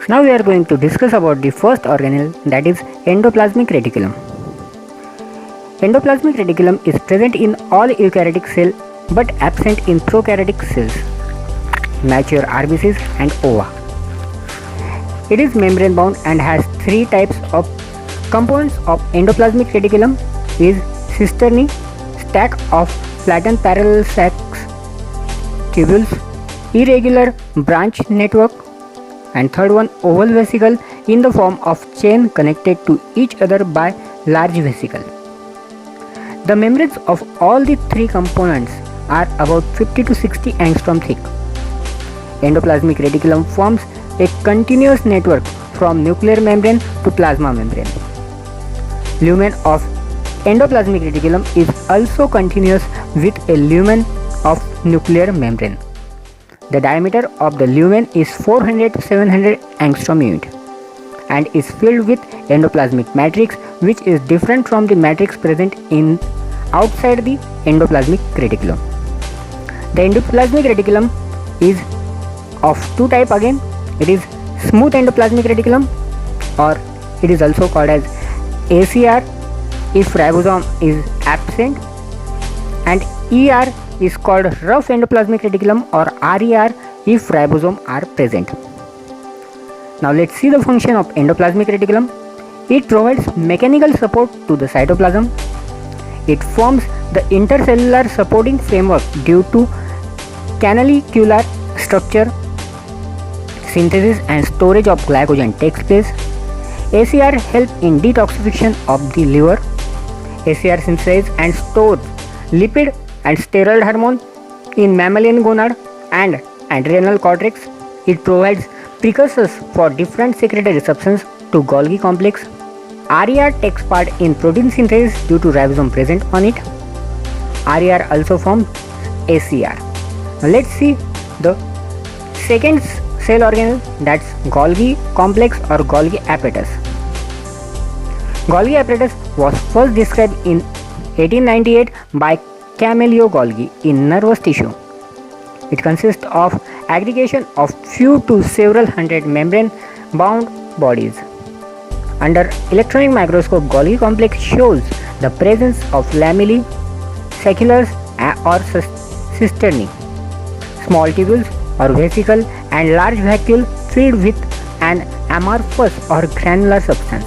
Now we are going to discuss about the first organelle, that is endoplasmic reticulum. Endoplasmic reticulum is present in all eukaryotic cells but absent in prokaryotic cells, mature RBCs and ova. It is membrane bound and has three types of components of endoplasmic reticulum is cisternae, stack of flattened parallel sacs, tubules, irregular branch network, and third one oval vesicle in the form of chain connected to each other by large vesicle. The membranes of all the three components are about 50 to 60 angstrom thick. Endoplasmic reticulum forms a continuous network from nuclear membrane to plasma membrane. Lumen of endoplasmic reticulum is also continuous with a lumen of nuclear membrane. The diameter of the lumen is 400 to 700 angstrom unit and is filled with endoplasmic matrix, which is different from the matrix present in outside the endoplasmic reticulum. The endoplasmic reticulum is of two types again. It is smooth endoplasmic reticulum, or it is also called as ACR if ribosome is absent, and ER is called rough endoplasmic reticulum, or RER if ribosome are present. Now let's see the function of endoplasmic reticulum. It provides mechanical support to the cytoplasm. It forms the intercellular supporting framework due to canalicular structure. Synthesis and storage of glycogen takes place. ACR help in detoxification of the liver. ACR synthesizes and stores lipid and steroid hormone in mammalian gonad and adrenal cortex. It provides precursors for different secretory substances to Golgi complex. RER takes part in protein synthesis due to ribosome present on it. RER also forms ACR. Now let's see the second cell organelle, that's Golgi complex or Golgi apparatus. Golgi apparatus was first described in 1898 by Camillo Golgi in nervous tissue. It consists of aggregation of few to several hundred membrane bound bodies. Under electron microscope, Golgi complex shows the presence of lamellae, sacculars or cisternae, small tubules or vesicle, and large vacuole filled with an amorphous or granular substance.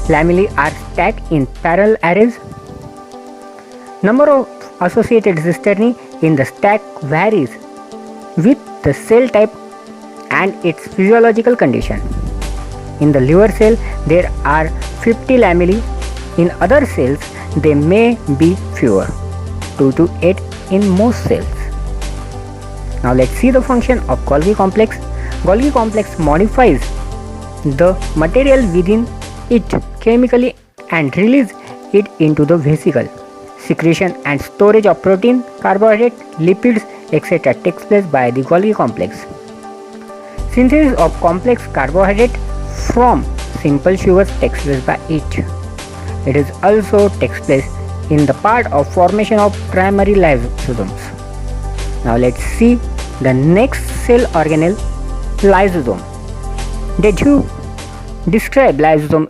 Lamellae are stacked in parallel arrays. Number of associated cisternae in the stack varies with the cell type and its physiological condition. In the liver cell, there are 50 lamellae. In other cells, they may be fewer, 2 to 8 in most cells. Now let's see the function of Golgi complex. Golgi complex modifies the material within it chemically and release it into the vesicle. Secretion and storage of protein, carbohydrate, lipids, etc. takes place by the Golgi complex. Synthesis of complex carbohydrate from simple sugars takes place by it. It is also takes place in the part of formation of primary lysosomes. Now let's see the next cell organelle, lysosome. Did you describe lysosome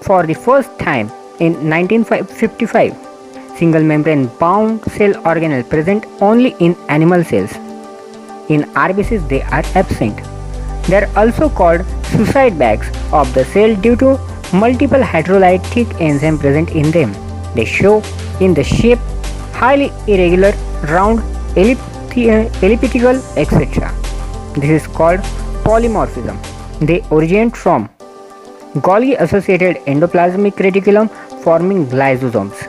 for the first time in 1955? Single membrane bound cell organelle present only in animal cells. In RBCs they are absent. They are also called suicide bags of the cell due to multiple hydrolytic enzyme present in them. They show in the shape highly irregular, round, elliptical, etc. This is called polymorphism. They originate from Golgi associated endoplasmic reticulum forming lysosomes,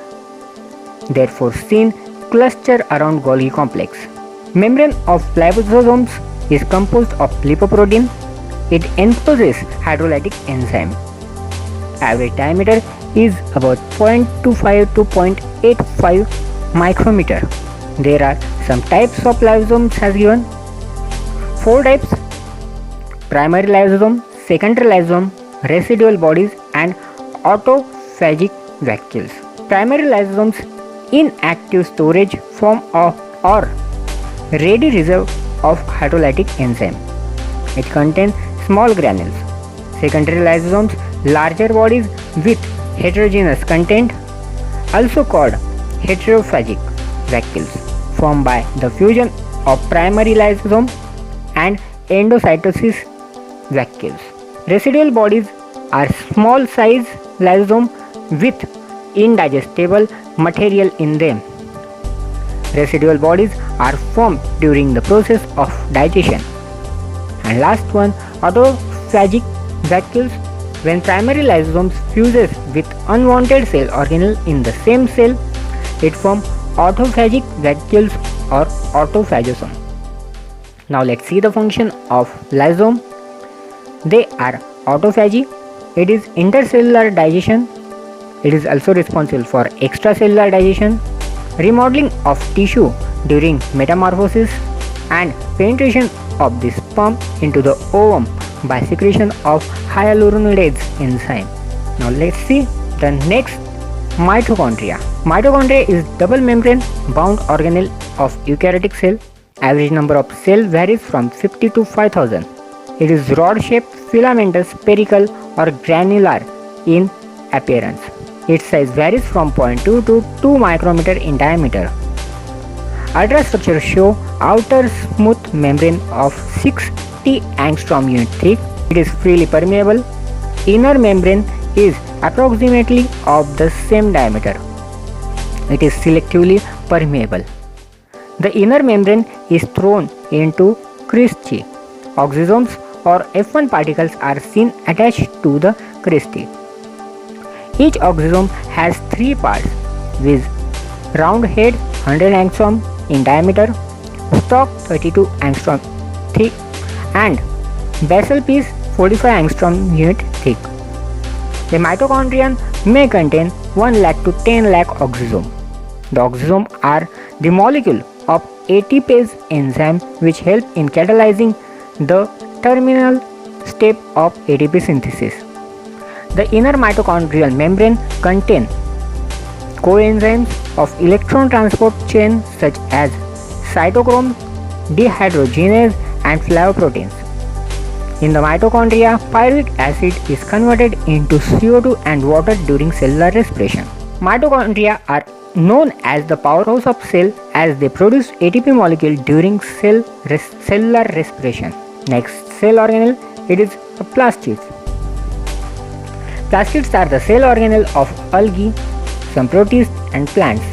therefore seen cluster around Golgi complex. Membrane of lysosomes is composed of lipoprotein. It encloses hydrolytic enzyme. Average diameter is about 0.25 to 0.85 micrometer. There are some types of lysosomes as given. 4 types: primary lysosome, secondary lysosome, residual bodies, and autophagic vacuoles. Primary lysosomes in active storage form or ready reserve of hydrolytic enzyme. It contains small granules. Secondary lysosomes, larger bodies with heterogeneous content, also called heterophagic vacuoles, formed by the fusion of primary lysosome and endocytosis vacuoles. Residual bodies are small size lysosome with indigestible material in them. Residual bodies are formed during the process of digestion. And last one, autophagic vacuoles. When primary lysosomes fuses with unwanted cell organelle in the same cell, it forms autophagic vacuoles or autophagosome. Now let's see the function of lysosome. They are autophagy. It is intercellular digestion. It is also responsible for extracellular digestion, remodeling of tissue during metamorphosis, and penetration of the sperm into the ovum by secretion of hyaluronidase enzyme. Now let's see the next, mitochondria. Mitochondria is double membrane bound organelle of eukaryotic cell. Average number of cell varies from 50 to 5000. It is rod shaped, filamentous, spherical or granular in appearance. Its size varies from 0.2 to 2 micrometer in diameter. Ultrastructure show outer smooth membrane of 60 angstrom unit thick. It is freely permeable. Inner membrane is approximately of the same diameter. It is selectively permeable. The inner membrane is thrown into cristae. Oxysomes or F1 particles are seen attached to the cristae. Each oxysome has 3 parts with round head 100 angstrom in diameter, stalk 32 angstrom thick, and basal piece 45 angstrom unit thick. The mitochondrion may contain 1 lakh to 10 lakh oxysomes. The oxysomes are the molecule of ATPase enzyme which help in catalyzing the terminal step of ATP synthesis. The inner mitochondrial membrane contains coenzymes of electron transport chain such as cytochrome, dehydrogenase and flavoproteins. In the mitochondria, pyruvic acid is converted into CO2 and water during cellular respiration. Mitochondria are known as the powerhouse of cell as they produce ATP molecule during cellular respiration. Next cell organelle, it is a plastids. Plastids are the cell organelle of algae, some protists and plants.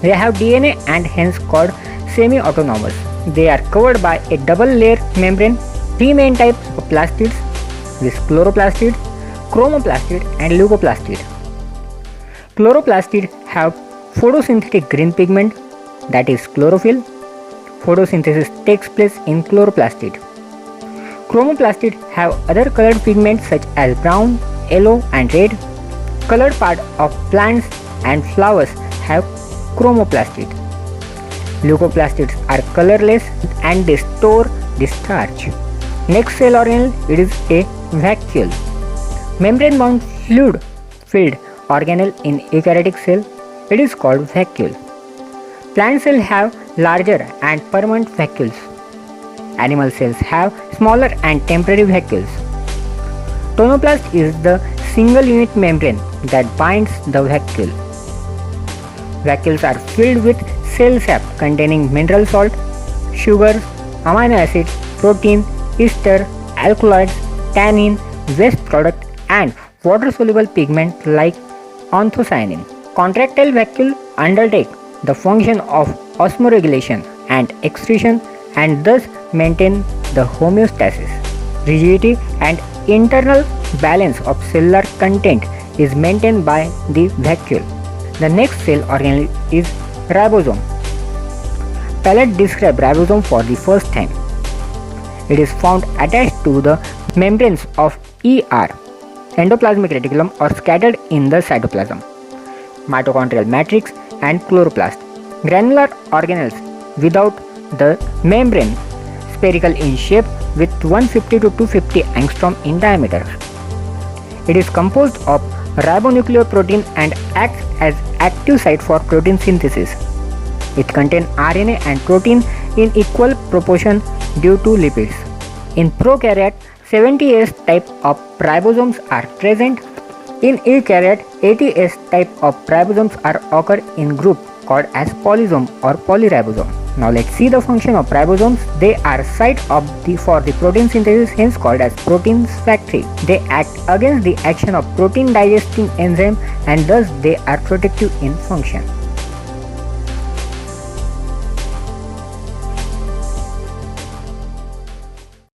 They have DNA and hence called semi-autonomous. They are covered by a double layer membrane. 3 main types of plastids, this chloroplastid, chromoplastid and leucoplastid. Chloroplastid have photosynthetic green pigment, that is chlorophyll. Photosynthesis takes place in chloroplastid. Chromoplastid have other colored pigments such as brown, yellow and red. Colored part of plants and flowers have chromoplastid. Leucoplastids are colorless and they store the starch. Next cell organelle, it is a vacuole. Membrane bound fluid filled organelle in eukaryotic cell. It is called vacuole. Plant cells have larger and permanent vacuoles. Animal cells have smaller and temporary vacuoles. Tonoplast is the single unit membrane that binds the vacuole. Vacuoles are filled with cell sap containing mineral salt, sugars, amino acids, protein, ester, alkaloids, tannin, waste product and water-soluble pigment like anthocyanin. Contractile vacuole undertake the function of osmoregulation and excretion and thus maintain the homeostasis. Rigidity and internal balance of cellular content is maintained by the vacuole. The next cell organelle is ribosome. Pallet described ribosome for the first time. It is found attached to the membranes of ER, endoplasmic reticulum, or scattered in the cytoplasm. Mitochondrial matrix and chloroplast. Granular organelles without the membrane, spherical in shape with 150 to 250 angstrom in diameter. It is composed of ribonucleoprotein and acts as active site for protein synthesis. It contains RNA and protein in equal proportion due to lipids. In prokaryote, 70S type of ribosomes are present. In eukaryote, 80S type of ribosomes are occur in group called as polysome or polyribosome. Now let's see the function of ribosomes. They are site for the protein synthesis, hence called as proteins factory. They act against the action of protein digesting enzyme and thus they are protective in function.